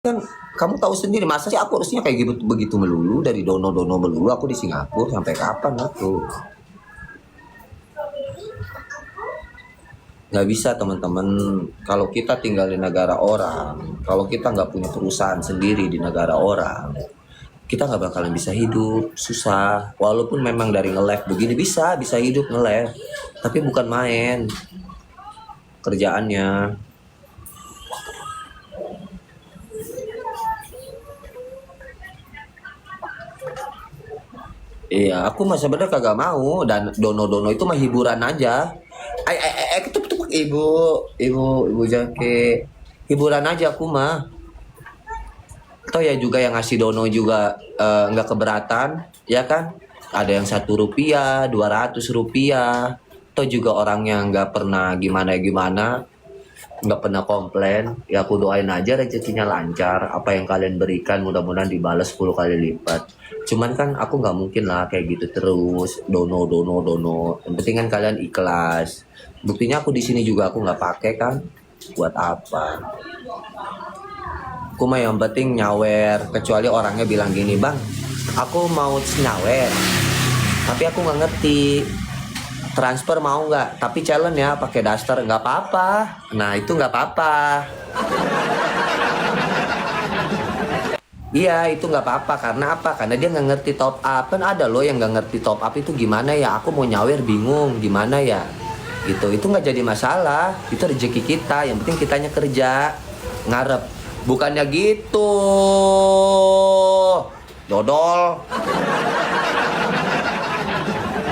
Kan kamu tahu sendiri, masa sih aku harusnya kayak gitu begitu melulu, dari dono-dono melulu aku di Singapura, sampai kapan aku? Nggak bisa teman-teman. Kalau kita tinggal di negara orang, kalau kita nggak punya perusahaan sendiri di negara orang, kita nggak bakalan bisa hidup, susah. Walaupun memang dari nge-live begini bisa hidup nge-live, tapi bukan main kerjaannya. Iya, aku mah sebenarnya kagak mau, dan dono-dono itu mah hiburan aja. Ketuk-ketuk ibu jake. Hiburan aja aku mah. Toh ya juga yang ngasih dono juga nggak keberatan, ya kan? Ada yang Rp1, Rp200. Toh juga orangnya nggak pernah gimana-gimana, nggak pernah komplain. Ya aku doain aja rezekinya lancar, apa yang kalian berikan mudah-mudahan dibalas 10 kali lipat. Cuman kan aku nggak mungkin lah kayak gitu terus, dono. Yang penting kan kalian ikhlas. Buktinya aku di sini juga aku nggak pakai kan, buat apa? Aku mah yang penting nyawer, kecuali orangnya bilang gini, bang, aku mau nyawer tapi aku nggak ngerti, transfer mau nggak, tapi challenge ya pakai daster, nggak apa-apa. Nah itu nggak apa-apa. Iya itu nggak apa-apa, karena apa? Karena dia nggak ngerti top up. Kan ada loh yang nggak ngerti top up itu gimana ya, aku mau nyawer bingung gimana ya gitu. Itu nggak jadi masalah, itu rezeki kita, yang penting kitanya kerja ngarep, bukannya gitu dodol.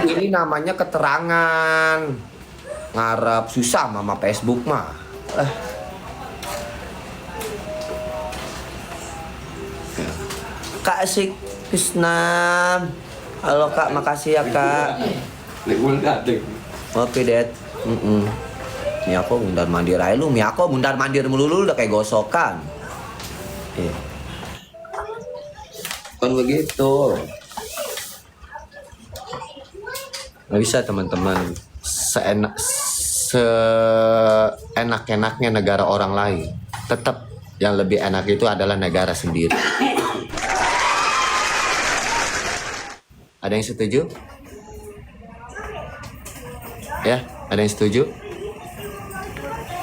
Ini namanya keterangan, ngarep susah mama Facebook mah. Kak Asik Krisna, halo kak, makasih ya kak. Oke det. Ini aku mundar mandir aja lu, aku mundar mandir melulu udah kayak gosokan. Kan begitu. Nggak bisa teman-teman seenak-enaknya negara orang lain. Tetap yang lebih enak itu adalah negara sendiri. Ada yang setuju? Ya, ada yang setuju?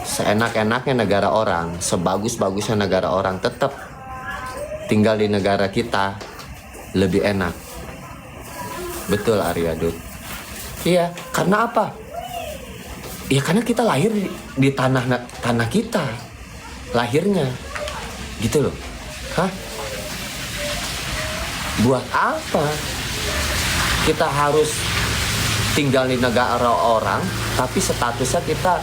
Seenak-enaknya negara orang, sebagus-bagusnya negara orang, tetap tinggal di negara kita lebih enak. Betul Arya Dut. Iya, karena apa? Ya karena kita lahir di tanah kita, lahirnya, gitu loh. Hah? Buat apa kita harus tinggal di negara orang, tapi statusnya kita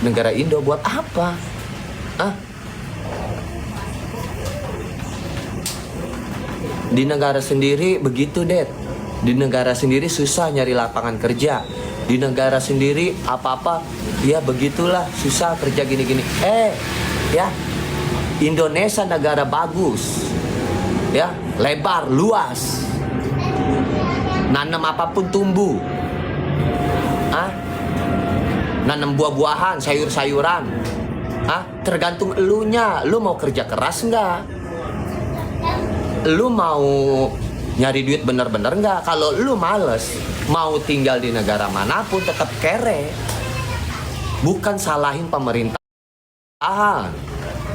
negara Indo? Buat apa? Hah? Di negara sendiri begitu, Det. Di negara sendiri susah nyari lapangan kerja. Di negara sendiri apa-apa ya begitulah, susah kerja gini-gini. Ya, Indonesia negara bagus. Ya, lebar, luas. Nanam apapun tumbuh. Nanam buah-buahan, sayur-sayuran. Tergantung elunya. Lu mau kerja keras nggak? Lu mau nyari duit bener-bener nggak? Kalau lu males, mau tinggal di negara manapun tetap kere. Bukan salahin pemerintahan.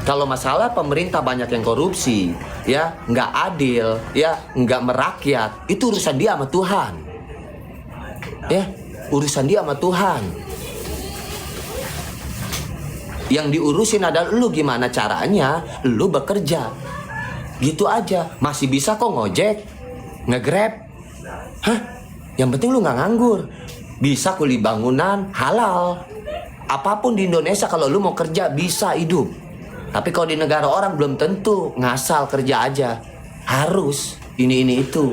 Kalau masalah pemerintah banyak yang korupsi, ya nggak adil, ya nggak merakyat, itu urusan dia sama Tuhan. Ya, urusan dia sama Tuhan. Yang diurusin adalah lu gimana caranya, lu bekerja. Gitu aja. Masih bisa kok ngojek, nge-grab. Yang penting lu nggak nganggur. Bisa kuli bangunan, halal. Apapun di Indonesia kalau lu mau kerja bisa hidup. Tapi kalau di negara orang belum tentu, ngasal kerja aja. Harus ini itu.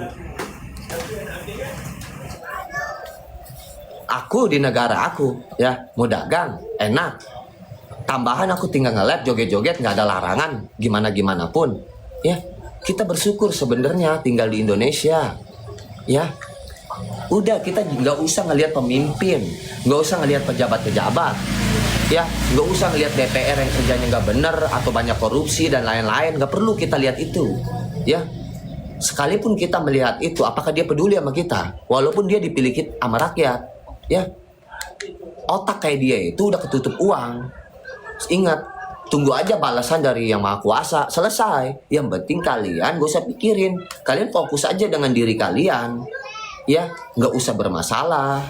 Aku di negara aku, ya mau dagang, enak. Tambahan aku tinggal nge-live, joget-joget, nggak ada larangan, gimana pun. Ya, kita bersyukur sebenarnya tinggal di Indonesia. Ya, udah kita nggak usah ngelihat pemimpin, nggak usah ngelihat pejabat-pejabat. Ya, nggak usah ngelihat DPR yang kerjanya nggak bener atau banyak korupsi dan lain-lain. Nggak perlu kita lihat itu. Ya, sekalipun kita melihat itu, apakah dia peduli sama kita? Walaupun dia dipilih sama rakyat. Ya, otak kayak dia itu udah ketutup uang. Ingat, tunggu aja balasan dari yang maha kuasa. Selesai. Yang penting kalian gak usah pikirin. Kalian fokus aja dengan diri kalian. Ya, nggak usah bermasalah.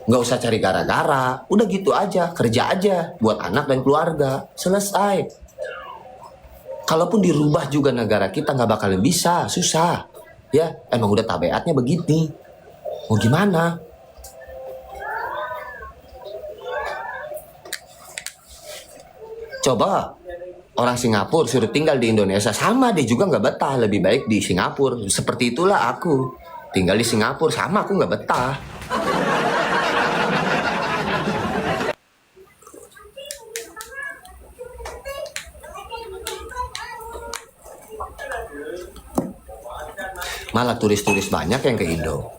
Nggak usah cari gara-gara. Udah gitu aja, kerja aja buat anak dan keluarga. Selesai. Kalaupun dirubah juga negara kita nggak bakalan bisa, susah. Ya, emang udah tabiatnya begini. Mau gimana? Coba orang Singapura suruh tinggal di Indonesia, sama dia juga nggak betah. Lebih baik di Singapura. Seperti itulah aku. Tinggal di Singapura, sama aku nggak betah. Malah turis-turis banyak yang ke Indo.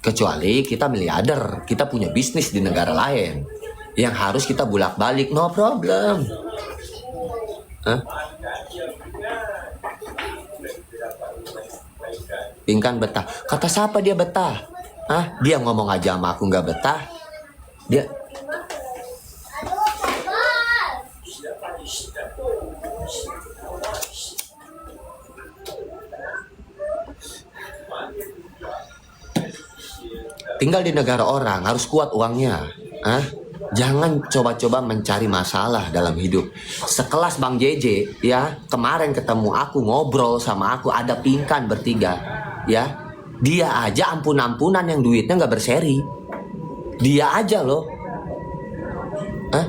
Kecuali kita miliarder, kita punya bisnis di negara lain yang harus kita bolak-balik, no problem. Hah? Pingkan betah. Kata siapa dia betah? Hah? Dia ngomong aja sama aku nggak betah. Dia tinggal di negara orang, harus kuat uangnya. Hah? Jangan coba-coba mencari masalah dalam hidup. Sekelas Bang JJ, ya, kemarin ketemu aku, ngobrol sama aku, ada Pingkan bertiga, ya. Dia aja ampun-ampunan yang duitnya nggak berseri. Dia aja loh. Hah?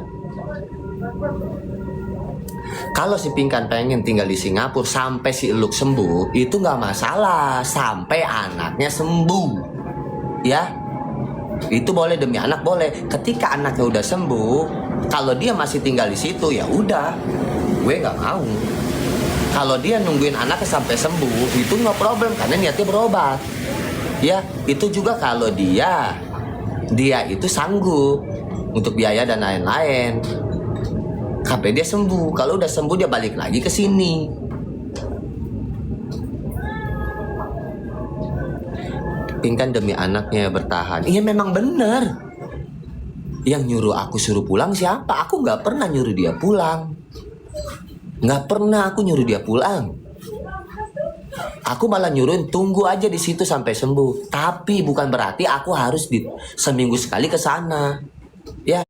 Kalau si Pingkan pengen tinggal di Singapura sampai si Eluk sembuh, itu nggak masalah. Sampai anaknya sembuh, ya. Itu boleh, demi anak boleh. Ketika anaknya udah sembuh, kalau dia masih tinggal di situ, ya udah, gue nggak mau. Kalau dia nungguin anaknya sampai sembuh, itu no problem karena niatnya berobat. Ya, itu juga kalau dia itu sanggup untuk biaya dan lain-lain. Sampai dia sembuh. Kalau udah sembuh dia balik lagi ke sini. Pingkan demi anaknya bertahan. Iya memang bener. Yang nyuruh aku suruh pulang siapa? Aku nggak pernah nyuruh dia pulang. Nggak pernah aku nyuruh dia pulang. Aku malah nyuruhin tunggu aja di situ sampai sembuh. Tapi bukan berarti aku harus seminggu sekali ke sana. Ya,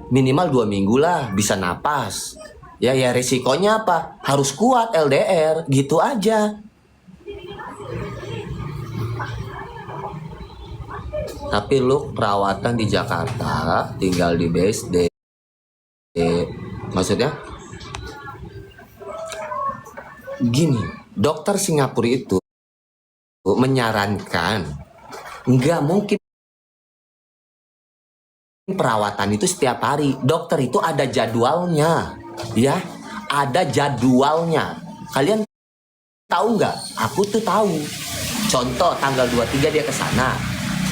minimal 2 minggu lah bisa napas. Ya resikonya apa? Harus kuat LDR, gitu aja. Tapi lu perawatan di Jakarta, tinggal di BSD. Maksudnya gini, dokter Singapura itu menyarankan nggak mungkin perawatan itu setiap hari. Dokter itu ada jadwalnya, ya, ada jadwalnya. Kalian tahu nggak? Aku tuh tahu. Contoh tanggal 23 dia ke sana.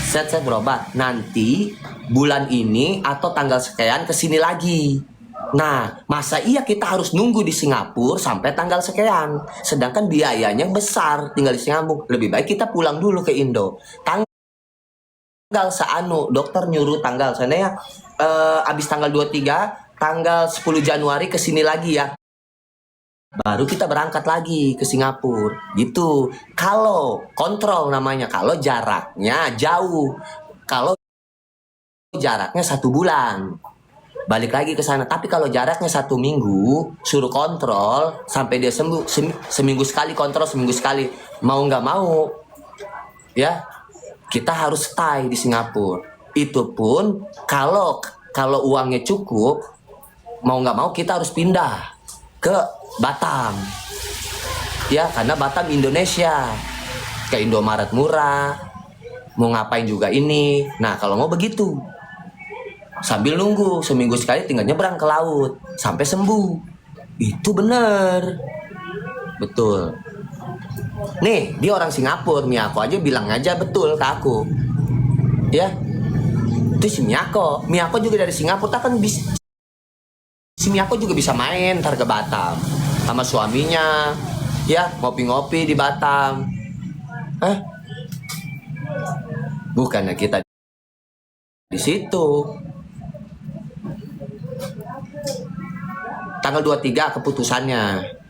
Saya berobat. Nanti bulan ini atau tanggal sekian kesini lagi. Nah, masa iya kita harus nunggu di Singapura sampai tanggal sekian? Sedangkan biayanya besar tinggal di Singapura. Lebih baik kita pulang dulu ke Indo. Tanggal dokter nyuruh tanggal sana ya. Abis tanggal 23, tanggal 10 Januari kesini lagi ya. Baru kita berangkat lagi ke Singapura gitu. Kalau kontrol namanya, kalau jaraknya jauh, kalau jaraknya 1 bulan balik lagi ke sana. Tapi kalau jaraknya 1 minggu, suruh kontrol sampai dia sembuh. Seminggu sekali kontrol, seminggu sekali. Mau nggak mau, ya kita harus stay di Singapura. Itu pun kalau uangnya cukup, mau nggak mau kita harus pindah ke Batam, ya, karena Batam Indonesia, ke Indomaret murah, mau ngapain juga ini. Nah kalau mau begitu, sambil nunggu seminggu sekali tinggal nyebrang ke laut sampai sembuh, itu bener, betul. Nih, dia orang Singapura, Miyako aja bilang aja betul ke aku. Ya, itu si Miyako juga dari Singapura, kan bisa, si Miyako juga bisa main ntar ke Batam sama suaminya, ya ngopi-ngopi di Batam. Bukannya kita di situ. Tanggal 23 keputusannya.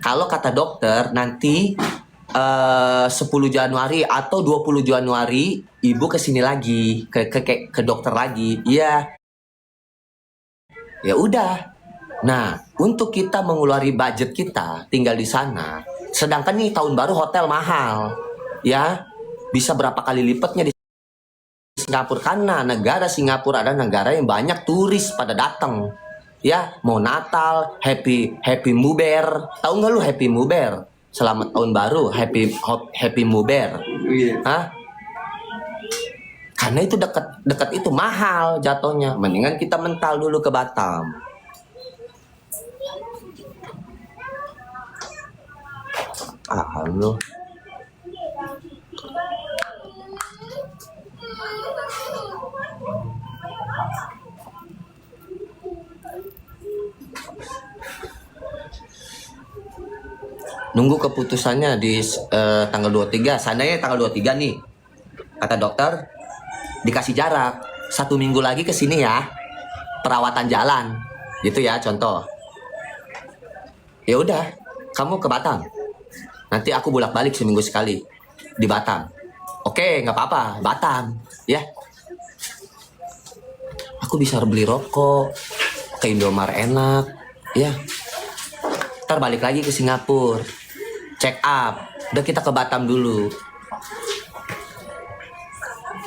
Kalau kata dokter nanti 10 Januari atau 20 Januari ibu kesini lagi ke dokter lagi. Iya. Ya udah. Nah, untuk kita mengeluari budget kita tinggal di sana. Sedangkan nih tahun baru hotel mahal. Ya, bisa berapa kali lipatnya di Singapura, karena negara Singapura adalah negara yang banyak turis pada datang. Ya, mau Natal, Happy New Year. Tahu nggak lu Happy New Year? Selamat tahun baru, Happy New Year. Hah? Karena itu dekat itu mahal jatuhnya. Mendingan kita mental dulu ke Batam. Halo. Nunggu keputusannya di tanggal 23. Seandainya tanggal 23 nih, kata dokter dikasih jarak 1 minggu lagi ke sini ya, perawatan jalan gitu ya, contoh. Ya udah, kamu ke Batam, nanti aku bolak-balik seminggu sekali di Batam. Oke, nggak apa-apa, Batam ya. Aku bisa beli rokok ke Indomar enak ya. Ntar balik lagi ke Singapura, check up. Udah, kita ke Batam dulu.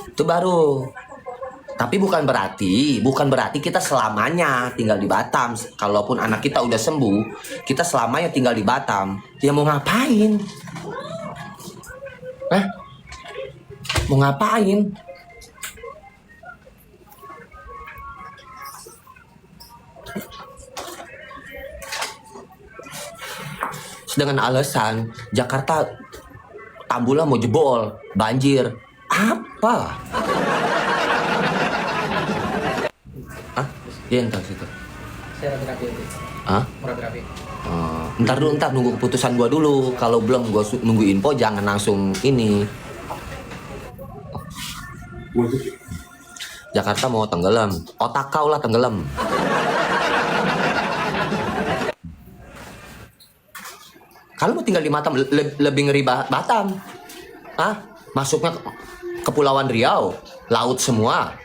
Itu baru. Tapi bukan berarti kita selamanya tinggal di Batam. Kalaupun anak kita udah sembuh, kita selamanya tinggal di Batam. Ya mau ngapain? Mau ngapain? Dengan alasan Jakarta Tambulan mau jebol, banjir. Apa? Iya, entar situ. Saya rapi itu. Rapi. Ntar nunggu keputusan gua dulu. Kalau belum gua nunggu info, jangan langsung ini. Jakarta mau tenggelam. Otak kau lah tenggelam. Kalau mau tinggal di Batam, lebih ngeri Batam. Masuknya Kepulauan Riau, laut semua.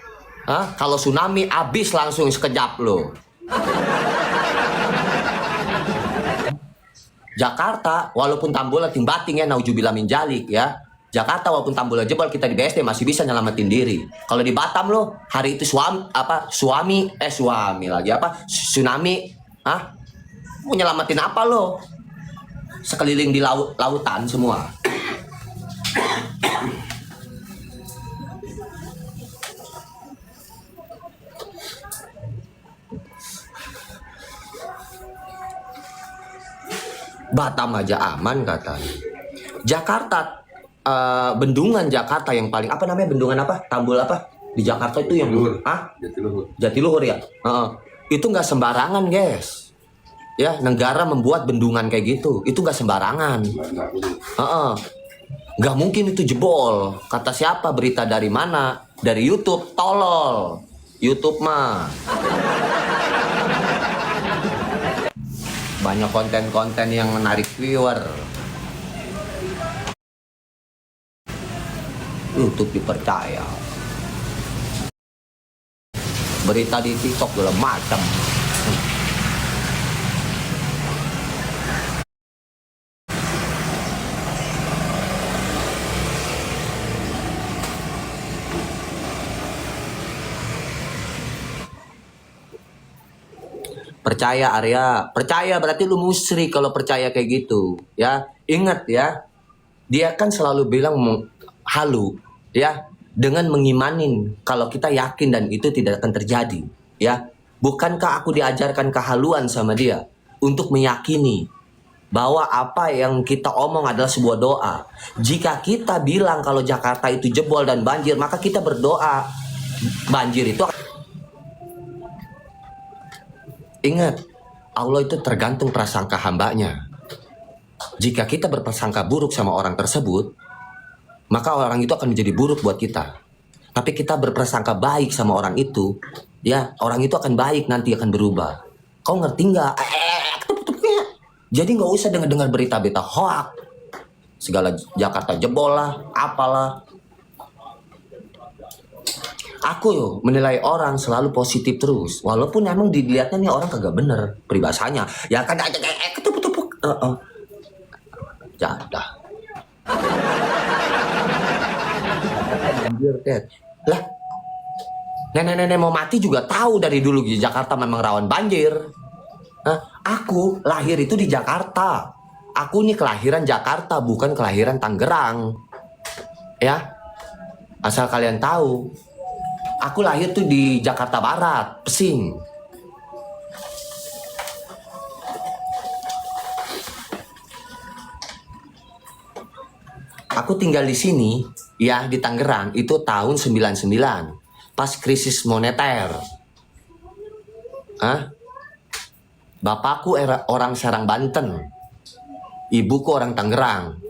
Kalau tsunami abis langsung sekejap lo. Jakarta walaupun Tambolan timbating ya, naujubillah min jalik ya. Jakarta walaupun Tambolan jebol, kita di BSD masih bisa nyelamatin diri. Kalau di Batam lo hari itu tsunami mau nyelamatin apa lo? Sekeliling di lautan semua. Batam aja aman katanya. Jakarta, bendungan Jakarta yang paling apa namanya, bendungan apa? Tambul apa? Di Jakarta itu yang Jatiluhur ya. Itu nggak sembarangan, guys. Ya, negara membuat bendungan kayak gitu, itu nggak sembarangan. Nggak mungkin itu jebol. Kata siapa? Berita dari mana? Dari YouTube, tolol. YouTube mah banyak konten-konten yang menarik viewer. YouTube dipercaya. Berita di TikTok segala macam. Percaya Arya, percaya berarti lu musyrik kalau percaya kayak gitu ya. Ingat ya, dia kan selalu bilang halu ya, dengan mengimanin kalau kita yakin dan itu tidak akan terjadi ya. Bukankah aku diajarkan kehaluan sama dia untuk meyakini bahwa apa yang kita omong adalah sebuah doa. Jika kita bilang kalau Jakarta itu jebol dan banjir, maka kita berdoa banjir itu. Ingat, Allah itu tergantung prasangka hambanya. Jika kita berprasangka buruk sama orang tersebut, maka orang itu akan menjadi buruk buat kita. Tapi kita berprasangka baik sama orang itu, ya orang itu akan baik, nanti akan berubah. Kau ngerti nggak? Jadi nggak usah dengar berita-berita hoax, segala Jakarta jebol lah, apalah. Aku menilai orang selalu positif terus, walaupun emang dilihatnya nih orang kagak bener peribahasanya. Ya kan ketepuk-tepuk. Jadah. Anjir, Ted. Lah, nenek-nenek mau mati juga tahu dari dulu di Jakarta memang rawan banjir. Aku lahir itu di Jakarta. Aku ini kelahiran Jakarta, bukan kelahiran Tangerang. Ya, asal kalian tahu. Aku lahir tuh di Jakarta Barat, Pesing. Aku tinggal di sini, ya di Tangerang itu tahun 99, pas krisis moneter. Bapakku orang Serang Banten, ibuku orang Tangerang.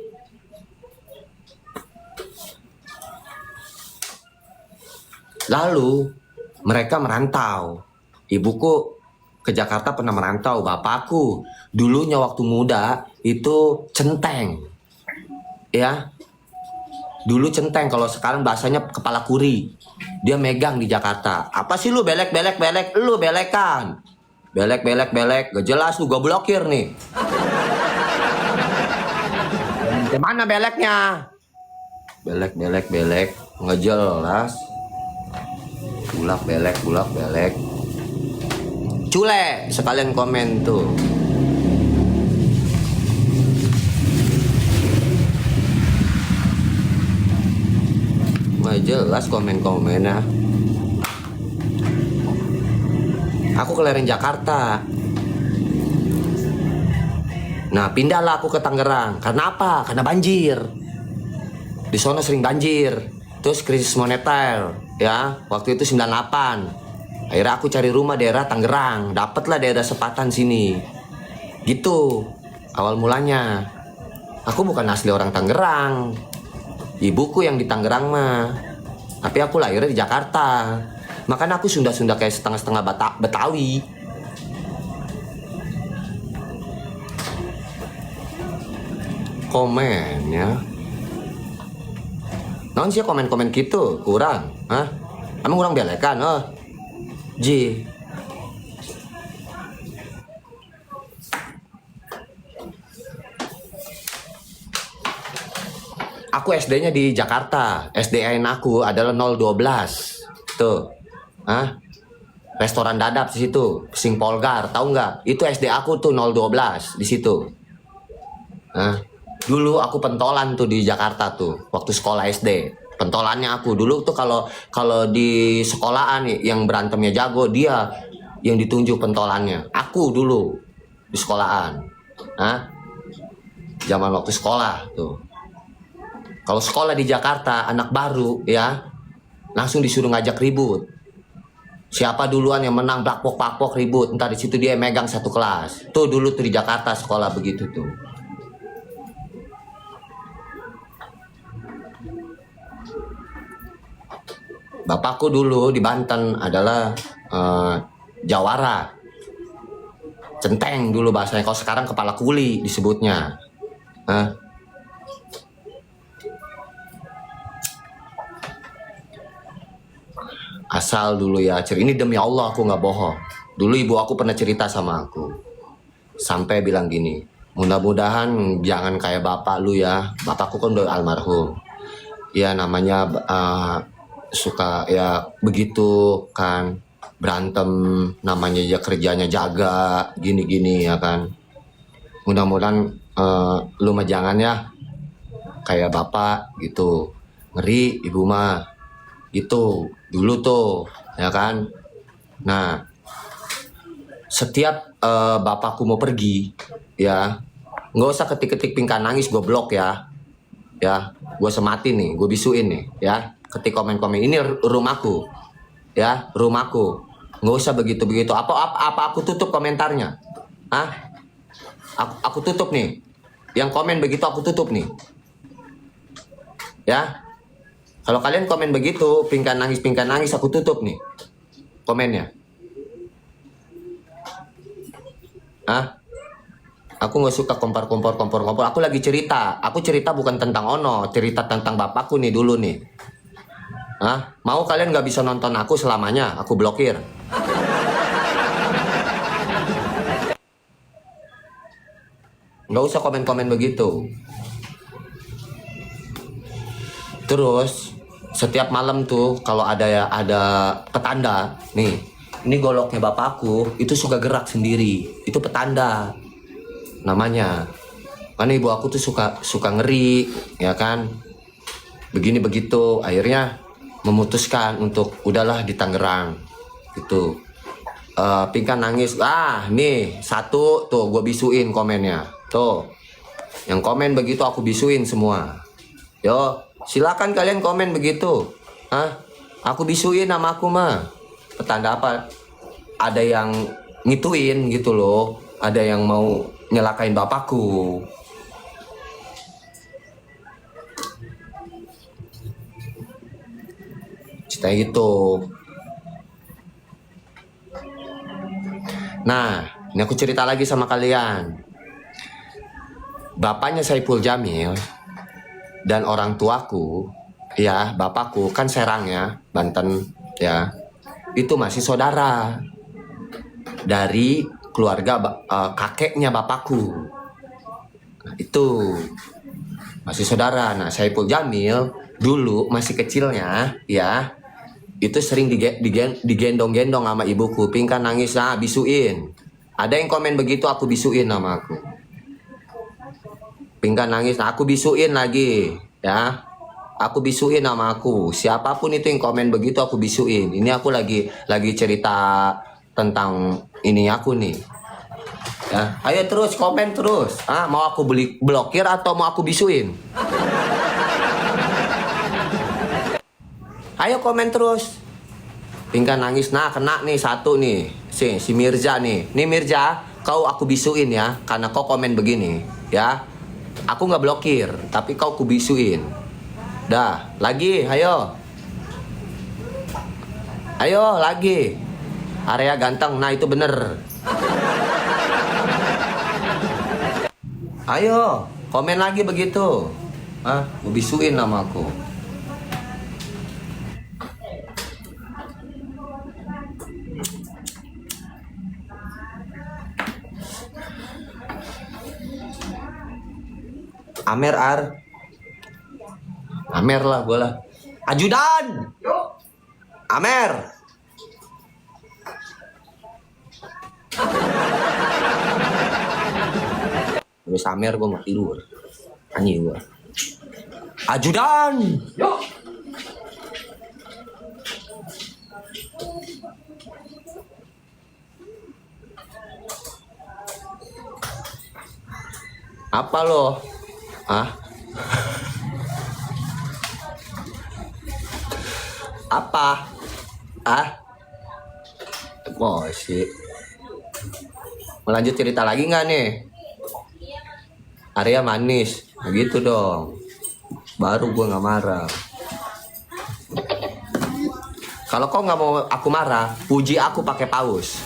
Lalu mereka merantau. Ibuku ke Jakarta pernah merantau. Bapakku dulunya waktu muda itu centeng. Ya. Dulu centeng, kalau sekarang bahasanya kepala kuri. Dia megang di Jakarta. Apa sih lu belek? Lu belekan. Belek. Gak jelas lu, gue blokir nih. Gimana beleknya? Belek. Gak jelas. Bulak belek. Cule, sekalian komen tuh. Nggak jelas komen-komennya. Aku kelahiran Jakarta. Nah, pindahlah aku ke Tangerang. Karena apa? Karena banjir. Di sana sering banjir. Terus krisis moneter, ya. Waktu itu 98. Akhirnya aku cari rumah daerah Tangerang. Dapatlah daerah Sepatan sini. Gitu. Awal mulanya. Aku bukan asli orang Tangerang. Ibuku yang di Tangerang mah. Tapi aku lahirnya di Jakarta. Makanya aku Sunda-Sunda kayak setengah-setengah Betawi. Komen ya. Non sih komen-komen gitu, kurang, Emang kurang belekan, Ji. Aku SD-nya di Jakarta. SDN aku adalah 012. Tuh. Restoran dadap di situ, Sing Polgar, tahu nggak? Itu SD aku tuh 012 di situ. Dulu aku pentolan tuh di Jakarta tuh waktu sekolah SD. Pentolannya aku dulu tuh kalau di sekolahan yang berantemnya jago, dia yang ditunjuk pentolannya. Aku dulu di sekolahan. Zaman waktu sekolah tuh. Kalau sekolah di Jakarta anak baru ya langsung disuruh ngajak ribut. Siapa duluan yang menang pakpok ribut. Entar di situ dia megang satu kelas. Tuh dulu tuh di Jakarta sekolah begitu tuh. Bapakku dulu di Banten adalah jawara. Centeng dulu bahasanya. Kalau sekarang kepala kuli disebutnya. Asal dulu ya, ini demi Allah aku nggak bohong. Dulu ibu aku pernah cerita sama aku. Sampai bilang gini, mudah-mudahan jangan kayak bapak lu ya. Bapakku kan udah almarhum. Ya namanya suka ya begitu kan, berantem, namanya ya kerjanya jaga gini-gini ya kan. Mudah-mudahan lu mah jangan ya kayak bapak gitu, ngeri ibu mah gitu dulu tuh ya kan. Nah setiap bapakku mau pergi ya, Nggak usah ketik-ketik pingkan nangis, gue blok ya. Ya, gue sematin nih, gue bisuin nih, ya. Ketik komen-komen, ini rumahku, ya, rumahku. Nggak usah begitu-begitu. Apa aku tutup komentarnya? Hah? Aku tutup nih. Yang komen begitu aku tutup nih. Ya. Kalau kalian komen begitu, pingkan nangis, aku tutup nih komennya. Hah? Aku nggak suka kompor. Aku lagi cerita. Aku cerita bukan tentang Ono, cerita tentang bapakku nih dulu nih. Hah? Mau kalian nggak bisa nonton aku selamanya? Aku blokir. Nggak usah komen-komen begitu. Terus setiap malam tuh kalau ada petanda nih, ini goloknya bapakku itu suka gerak sendiri. Itu petanda namanya. Karena ibu aku tuh suka ngeri, ya kan? Begini begitu, akhirnya memutuskan untuk udahlah di Tangerang gitu. Pingkan nangis, nih satu tuh gue bisuin komennya tuh, yang komen begitu aku bisuin semua. Yo, silakan kalian komen begitu. Aku bisuin nama aku mah. Petanda apa? Ada yang ngituin gitu loh, ada yang mau nyelakain bapakku. Cerita gitu. Nah, ini aku cerita lagi sama kalian. Bapaknya Saipul Jamil dan orang tuaku, ya, bapakku kan Serang ya, Banten ya. Itu masih saudara dari keluarga kakeknya bapakku. Nah, itu masih saudara. Nah, Saipul Jamil dulu masih kecilnya ya, itu sering digendong-gendong sama ibuku. Pingkan nangis, bisuin. Ada yang komen begitu, aku bisuin sama aku. Pingkan nangis, aku bisuin lagi ya. Aku bisuin sama aku. Siapapun itu yang komen begitu aku bisuin. Ini aku lagi cerita tentang ini aku nih. Ya, ayo terus komen terus. Mau aku blokir atau mau aku bisuin? Ayo komen terus. Pingkan nangis, kena nih satu nih. Si Mirza nih. Nih Mirza, kau aku bisuin ya, karena kau komen begini, ya. Aku nggak blokir, tapi kau kubisuin. Dah, lagi, ayo. Ayo lagi. Area ganteng, nah itu bener. Ayo, komen lagi begitu. Mau bisuin nama aku. Amer lah gue lah. Ajudan. Amer. Terus Amer gue mau tidur. Anjing gue. Ajudan. Apa lo? Apa? Emosi. Mau lanjut cerita lagi nggak nih? Area manis, begitu dong. Baru gue nggak marah. Kalau kau nggak mau aku marah, puji aku pakai paus.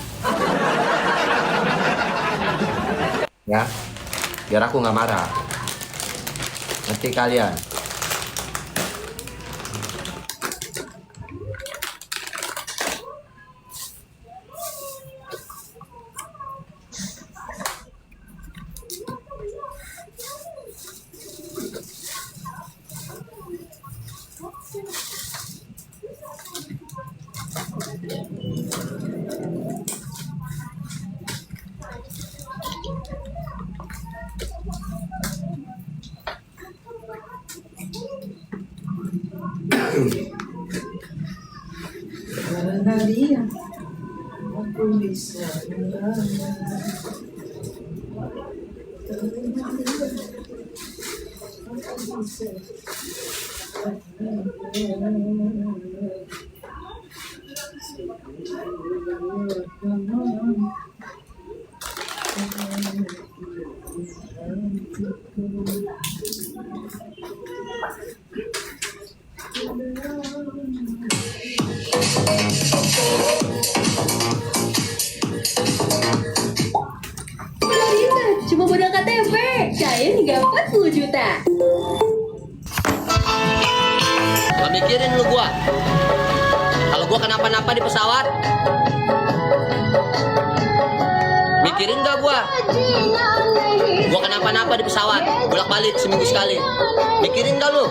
Ya, biar aku nggak marah. Nanti kalian. Karena dia aku bisa Cuma modal KTP, cair hingga 40 juta. Gak mikirin lu gua. Kalau gua kenapa-napa di pesawat, mikirin gak gua? Gua kenapa-napa di pesawat, bolak-balik seminggu sekali. Mikirin gak lu?